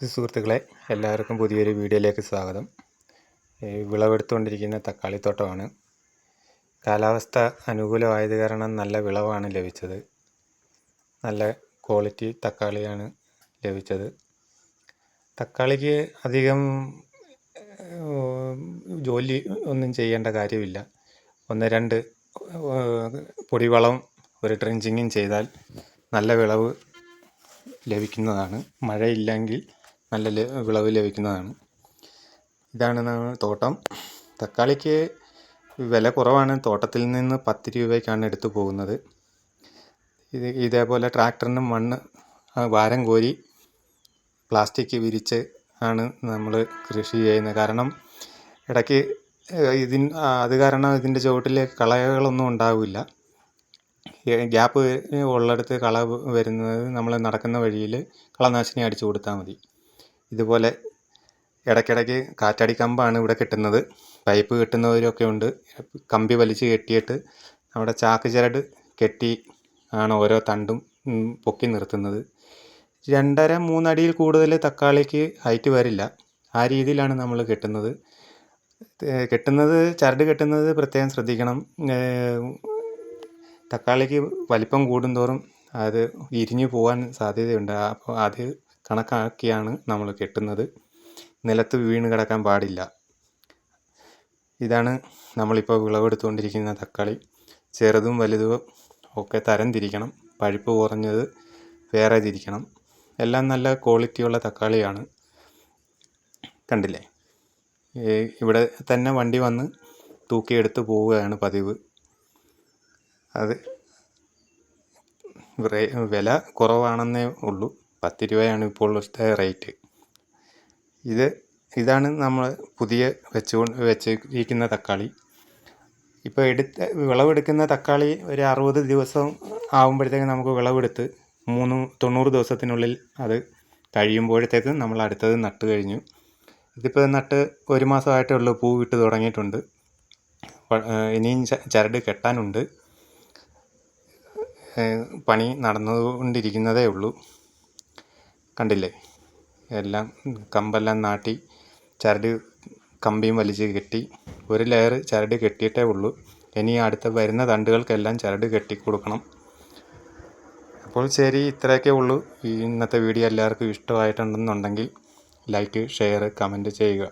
സുഹൃത്തുക്കളെ, എല്ലാവർക്കും പുതിയൊരു വീഡിയോയിലേക്ക് സ്വാഗതം. വിളവെടുത്തുകൊണ്ടിരിക്കുന്ന തക്കാളിത്തോട്ടമാണ്. കാലാവസ്ഥ അനുകൂലമായത് കാരണം നല്ല വിളവാണ് ലഭിച്ചത്. നല്ല ക്വാളിറ്റി തക്കാളിയാണ് ലഭിച്ചത്. തക്കാളിക്ക് അധികം ജോലി ഒന്നും ചെയ്യേണ്ട കാര്യമില്ല. 1-2 പൊടിവളം ഒരു ട്രെഞ്ചിങ്ങും ചെയ്താൽ നല്ല വിളവ് ലഭിക്കുന്നതാണ്. മഴയില്ലെങ്കിൽ നല്ല വിളവ് ലഭിക്കുന്നതാണ്. ഇതാണ് തോട്ടം. തക്കാളിക്ക് വില കുറവാണ്. തോട്ടത്തിൽ നിന്ന് 10 രൂപയ്ക്കാണ് എടുത്തു പോകുന്നത്. ഇതേപോലെ ട്രാക്ടറിന് മണ്ണ് ഭാരം കോരി പ്ലാസ്റ്റിക് വിരിച്ച് ആണ് നമ്മൾ കൃഷി ചെയ്യുന്നത്. കാരണം ഇടയ്ക്ക് അത് കാരണം ഇതിൻ്റെ ചുവട്ടിൽ കളകളൊന്നും ഉണ്ടാവില്ല. ഗ്യാപ്പ് ഉള്ളിടത്ത് കള വരുന്നത് നമ്മൾ നടക്കുന്ന വഴിയിൽ കളനാശിനി അടിച്ചു കൊടുത്താൽ മതി. ഇതുപോലെ ഇടയ്ക്കിടയ്ക്ക് കാറ്റാടി കമ്പാണ് ഇവിടെ കെട്ടുന്നത്. പൈപ്പ് കെട്ടുന്നവരൊക്കെ ഉണ്ട്. കമ്പി വലിച്ച് കെട്ടിയിട്ട് നമ്മുടെ ചാക്ക് ചരട് കെട്ടി ആണ് ഓരോ തണ്ടും പൊക്കി നിർത്തുന്നത്. 2.5-3 അടിയിൽ കൂടുതൽ തക്കാളിക്ക് ഹൈറ്റ് വരില്ല. ആ രീതിയിലാണ് നമ്മൾ കെട്ടുന്നത്. ചരട് കെട്ടുന്നത് പ്രത്യേകം ശ്രദ്ധിക്കണം. തക്കാളിക്ക് വലിപ്പം കൂടുന്തോറും അത് ഇരിഞ്ഞു പോകാൻ സാധ്യതയുണ്ട്. അപ്പോൾ അത് കണക്കാക്കിയാണ് നമ്മൾ കെട്ടുന്നത്. നിലത്ത് വീണ് കിടക്കാൻ പാടില്ല. ഇതാണ് നമ്മളിപ്പോൾ വിളവെടുത്തുകൊണ്ടിരിക്കുന്ന തക്കാളി. ചെറുതും വലുതും ഒക്കെ തരം തിരിക്കണം. പഴുപ്പ് കുറഞ്ഞത് വേറെ തിരിക്കണം. എല്ലാം നല്ല ക്വാളിറ്റിയുള്ള തക്കാളിയാണ്. കണ്ടില്ലേ? ഇവിടെ തന്നെ വണ്ടി വന്ന് തൂക്കിയെടുത്ത് പോവുകയാണ് പതിവ്. അത് വില കുറവാണെന്നേ ഉള്ളൂ. 10 രൂപയാണ് ഇപ്പോൾ റേറ്റ്. ഇതാണ് നമ്മൾ പുതിയ വെച്ചിരിക്കുന്ന തക്കാളി. ഇപ്പോൾ വിളവെടുക്കുന്ന തക്കാളി ഒരു 60 ദിവസം ആകുമ്പോഴത്തേക്ക് നമുക്ക് വിളവെടുത്ത് 90 ദിവസത്തിനുള്ളിൽ അത് കഴിയുമ്പോഴത്തേക്ക് നമ്മൾ അടുത്തത് നട്ട് കഴിഞ്ഞു. ഇതിപ്പോൾ നട്ട് 1 മാസമായിട്ടേ ഉള്ളൂ. പൂ വിട്ട് തുടങ്ങിയിട്ടുണ്ട്. ഇനിയും ചരട് കെട്ടാനുണ്ട്. പണി നടന്നുകൊണ്ടിരിക്കുന്നതേ ഉള്ളൂ. കണ്ടില്ലേ? എല്ലാം കമ്പെല്ലാം നാട്ടി ചരട് കമ്പിയും വലിച്ച് കെട്ടി. ഒരു ലെയർ ചരട് കെട്ടിയിട്ടേ ഉള്ളൂ. ഇനി അടുത്ത വരുന്ന തണ്ടുകൾക്കെല്ലാം ചരട് കെട്ടി കൊടുക്കണം. അപ്പോൾ ശരി, ഇത്രയൊക്കെ ഉള്ളൂ. ഇന്നത്തെ വീഡിയോ എല്ലാവർക്കും ഇഷ്ടമായിട്ടുണ്ടെന്നുണ്ടെങ്കിൽ ലൈക്ക്, ഷെയർ, കമൻറ്റ് ചെയ്യുക.